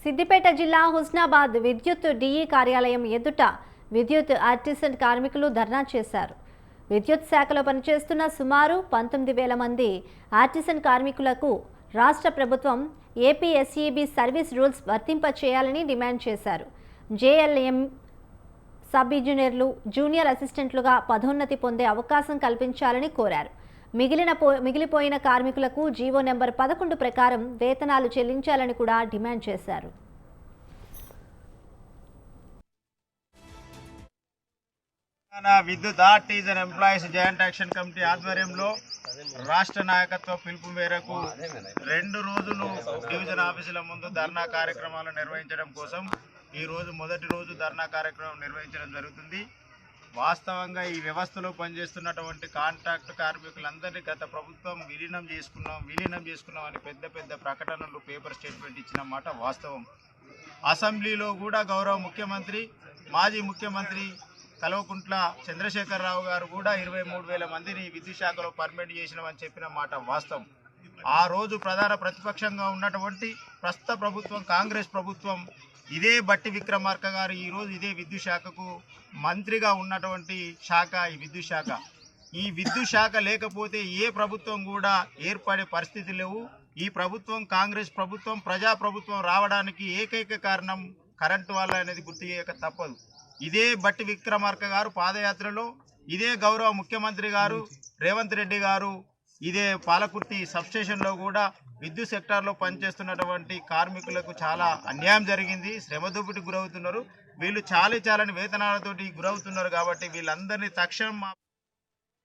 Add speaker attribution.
Speaker 1: సిద్దిపేట జిల్లా హుస్నాబాద్ విద్యుత్ డిఈ కార్యాలయం ఎదుట విద్యుత్ ఆర్టిసన్ కార్మికులు ధర్నా చేశారు. విద్యుత్ శాఖలో పనిచేస్తున్న సుమారు 19,000 మంది ఆర్టిసన్ కార్మికులకు రాష్ట్ర ప్రభుత్వం ఏపీఎస్ఈబీ సర్వీస్ రూల్స్ వర్తింపచేయాలని డిమాండ్ చేశారు. జేఎల్ఎం సబ్ ఇంజనీర్లు, జూనియర్ అసిస్టెంట్లుగా పదోన్నతి పొందే అవకాశం కల్పించాలని కోరారు. మిగిలిపోయిన కార్మికులకు జీవో నెంబర్ 11 ప్రకారం వేతనాలు చెల్లించాలని కూడా డిమాండ్ చేశారు.
Speaker 2: విద్యుత్ artisan employees joint action committee ఆధ్వర్యంలో రాష్ట్ర నాయకత్వ పిలుపు మేరకు 2 రోజులు డివిజన్ ఆఫీసుల ముందు ధర్నా కార్యక్రమాలు నిర్వహించడం కోసం ఈ రోజు మొదటి రోజు ధర్నా కార్యక్రమం నిర్వహించడం జరుగుతుంది. వాస్తవంగా ఈ వ్యవస్థలో పనిచేస్తున్నటువంటి కాంట్రాక్ట్ కార్మికులందరినీ గత ప్రభుత్వం విలీనం చేసుకున్నాం అని పెద్ద ప్రకటనలు, పేపర్ స్టేట్మెంట్ ఇచ్చిన మాట వాస్తవం. అసెంబ్లీలో కూడా గౌరవ ముఖ్యమంత్రి, మాజీ ముఖ్యమంత్రి కల్వకుంట్ల చంద్రశేఖరరావు గారు కూడా 23,000 మందిని విద్యుత్ శాఖలో పర్మనెంట్ చేసినామని చెప్పిన మాట వాస్తవం. ఆ రోజు ప్రధాన ప్రతిపక్షంగా ఉన్నటువంటి ప్రస్తుత ప్రభుత్వం, కాంగ్రెస్ ప్రభుత్వం, ఇదే బట్టి విక్రమార్క గారు ఈరోజు ఇదే విద్యుత్ శాఖకు మంత్రిగా ఉన్నటువంటి శాఖ ఈ విద్యుత్ శాఖ. ఈ విద్యుత్ శాఖ లేకపోతే ఏ ప్రభుత్వం కూడా ఏర్పడే పరిస్థితి లేవు. ఈ ప్రభుత్వం, కాంగ్రెస్ ప్రభుత్వం, ప్రజాప్రభుత్వం రావడానికి ఏకైక కారణం కరెంటు వల్ల అనేది గుర్తు చేయక తప్పదు. ఇదే బట్టి విక్రమార్క గారు పాదయాత్రలో, ఇదే గౌరవ ముఖ్యమంత్రి గారు రేవంత్ రెడ్డి గారు ఇదే పాలకుర్తి సబ్స్టేషన్లో కూడా విద్యుత్ సెక్టార్లో పనిచేస్తున్నటువంటి కార్మికులకు చాలా అన్యాయం జరిగింది. శ్రమదోపిడికి గురవుతున్నారు. వీళ్ళు చాలని వేతనాలతోటి గురవుతున్నారు. కాబట్టి వీళ్ళందరినీ తక్షణం